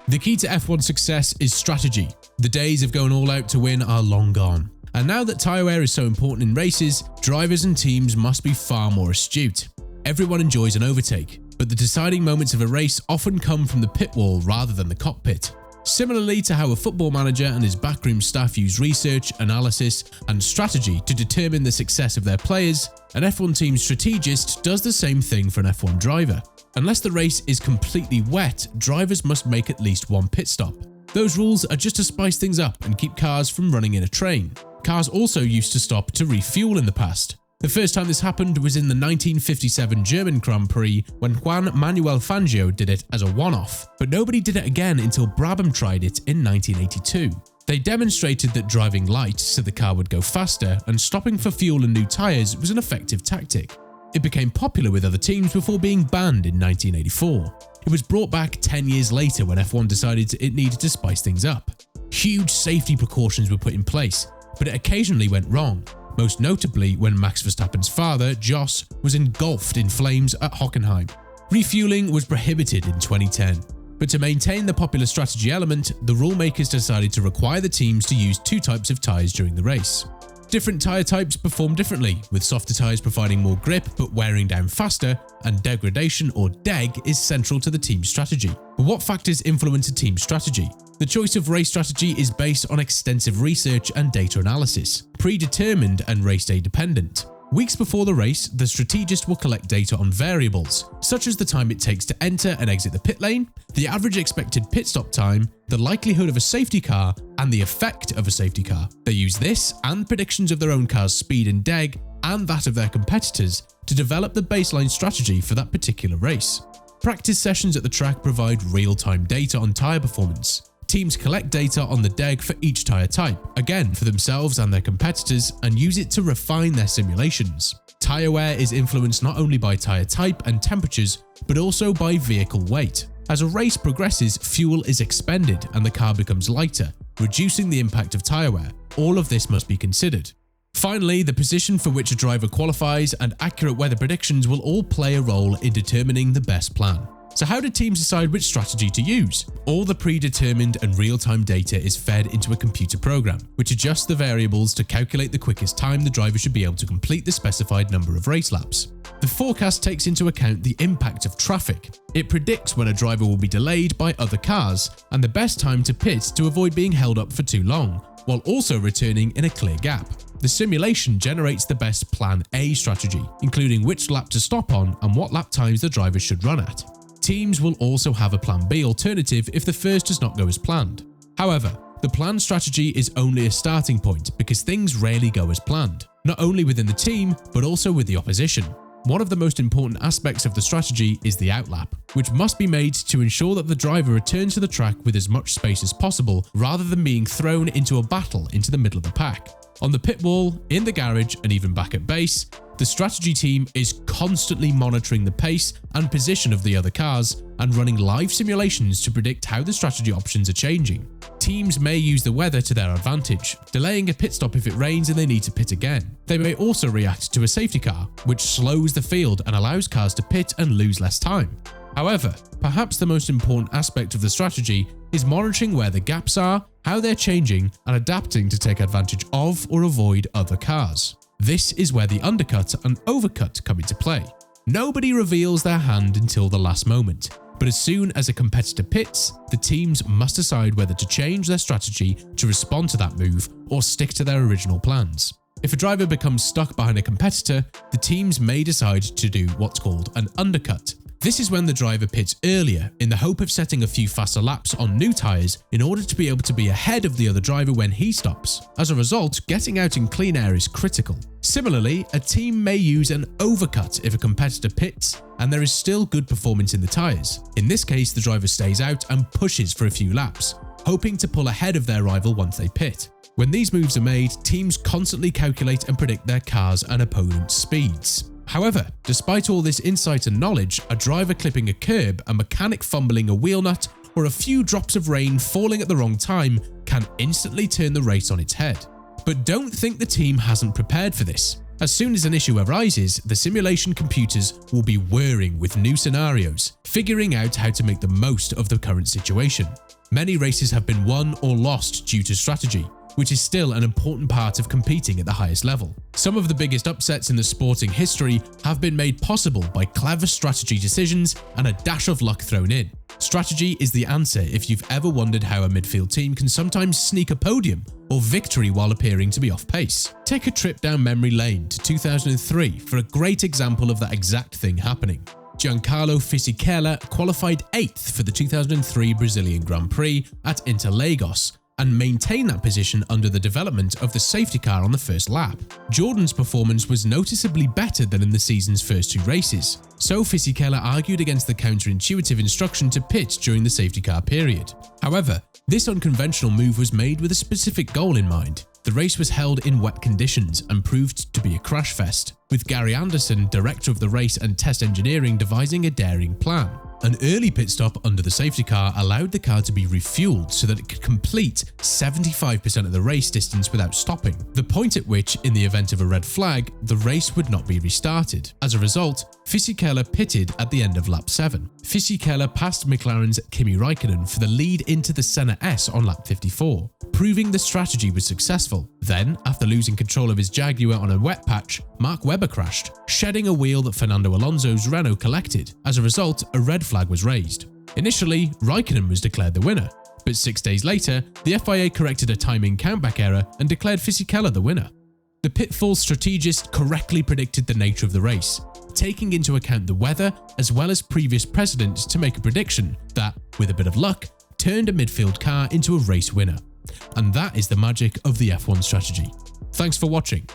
The key to F1 success is strategy. The days of going all out to win are long gone. And now that tyre wear is so important in races, drivers and teams must be far more astute. Everyone enjoys an overtake, but the deciding moments of a race often come from the pit wall rather than the cockpit. Similarly to how a football manager and his backroom staff use research, analysis, and strategy to determine the success of their players, an F1 team strategist does the same thing for an F1 driver. Unless the race is completely wet, drivers must make at least one pit stop. Those rules are just to spice things up and keep cars from running in a train. Cars also used to stop to refuel in the past. The first time this happened was in the 1957 German Grand Prix when Juan Manuel Fangio did it as a one-off, but nobody did it again until Brabham tried it in 1982. They demonstrated that driving light so the car would go faster and stopping for fuel and new tyres was an effective tactic. It became popular with other teams before being banned in 1984. It was brought back 10 years later when F1 decided it needed to spice things up. Huge safety precautions were put in place, but it occasionally went wrong, most notably when Max Verstappen's father, Jos, was engulfed in flames at Hockenheim. Refueling was prohibited in 2010, but to maintain the popular strategy element, the rule makers decided to require the teams to use two types of tyres during the race. Different tyre types perform differently, with softer tyres providing more grip but wearing down faster, and degradation or deg is central to the team's strategy. But what factors influence a team's strategy? The choice of race strategy is based on extensive research and data analysis, predetermined and race day dependent. Weeks before the race, the strategist will collect data on variables, such as the time it takes to enter and exit the pit lane, the average expected pit stop time, the likelihood of a safety car, and the effect of a safety car. They use this and predictions of their own car's speed and deg, and that of their competitors, to develop the baseline strategy for that particular race. Practice sessions at the track provide real-time data on tyre performance. Teams collect data on the deg for each tyre type, again for themselves and their competitors, and use it to refine their simulations. Tyre wear is influenced not only by tyre type and temperatures, but also by vehicle weight. As a race progresses, fuel is expended and the car becomes lighter, reducing the impact of tyre wear. All of this must be considered. Finally, the position for which a driver qualifies and accurate weather predictions will all play a role in determining the best plan. So how do teams decide which strategy to use? All the predetermined and real-time data is fed into a computer program, which adjusts the variables to calculate the quickest time the driver should be able to complete the specified number of race laps. The forecast takes into account the impact of traffic. It predicts when a driver will be delayed by other cars and the best time to pit to avoid being held up for too long, while also returning in a clear gap. The simulation generates the best Plan A strategy, including which lap to stop on and what lap times the driver should run at. Teams will also have a Plan B alternative if the first does not go as planned. However, the planned strategy is only a starting point because things rarely go as planned, not only within the team, but also with the opposition. One of the most important aspects of the strategy is the outlap, which must be made to ensure that the driver returns to the track with as much space as possible rather than being thrown into a battle into the middle of the pack. On the pit wall, in the garage, and even back at base, the strategy team is constantly monitoring the pace and position of the other cars and running live simulations to predict how the strategy options are changing. Teams may use the weather to their advantage, delaying a pit stop if it rains and they need to pit again. They may also react to a safety car, which slows the field and allows cars to pit and lose less time. However, perhaps the most important aspect of the strategy is monitoring where the gaps are, how they're changing, and adapting to take advantage of or avoid other cars. This is where the undercut and overcut come into play. Nobody reveals their hand until the last moment, but as soon as a competitor pits, the teams must decide whether to change their strategy to respond to that move or stick to their original plans. If a driver becomes stuck behind a competitor, the teams may decide to do what's called an undercut. This is when the driver pits earlier in the hope of setting a few faster laps on new tyres in order to be able to be ahead of the other driver when he stops. As a result, getting out in clean air is critical. Similarly, a team may use an overcut if a competitor pits and there is still good performance in the tyres. In this case, the driver stays out and pushes for a few laps, hoping to pull ahead of their rival once they pit. When these moves are made, teams constantly calculate and predict their cars and opponents' speeds. However, despite all this insight and knowledge, a driver clipping a curb, a mechanic fumbling a wheel nut, or a few drops of rain falling at the wrong time can instantly turn the race on its head. But don't think the team hasn't prepared for this. As soon as an issue arises, the simulation computers will be whirring with new scenarios, figuring out how to make the most of the current situation. Many races have been won or lost due to strategy, which is still an important part of competing at the highest level. Some of the biggest upsets in the sporting history have been made possible by clever strategy decisions and a dash of luck thrown in. Strategy is the answer if you've ever wondered how a midfield team can sometimes sneak a podium or victory while appearing to be off pace. Take a trip down memory lane to 2003 for a great example of that exact thing happening. Giancarlo Fisichella qualified 8th for the 2003 Brazilian Grand Prix at Interlagos and maintained that position under the development of the safety car on the first lap. Jordan's performance was noticeably better than in the season's first 2 races, so Fisichella argued against the counterintuitive instruction to pit during the safety car period. However, this unconventional move was made with a specific goal in mind. The race was held in wet conditions and proved to be a crash fest, with Gary Anderson, director of the race and test engineering, devising a daring plan. An early pit stop under the safety car allowed the car to be refueled so that it could complete 75% of the race distance without stopping, the point at which, in the event of a red flag, the race would not be restarted. As a result, Fisichella pitted at the end of lap 7. Fisichella passed McLaren's Kimi Raikkonen for the lead into the Senna S on lap 54, proving the strategy was successful. Then, after losing control of his Jaguar on a wet patch, Mark Webber crashed, shedding a wheel that Fernando Alonso's Renault collected. As a result, a red flag was raised. Initially, Raikkonen was declared the winner, but 6 days later, the FIA corrected a timing countback error and declared Fisichella the winner. The pitfall strategist correctly predicted the nature of the race, taking into account the weather as well as previous precedents to make a prediction that, with a bit of luck, turned a midfield car into a race winner. And that is the magic of the F1 strategy. Thanks for watching.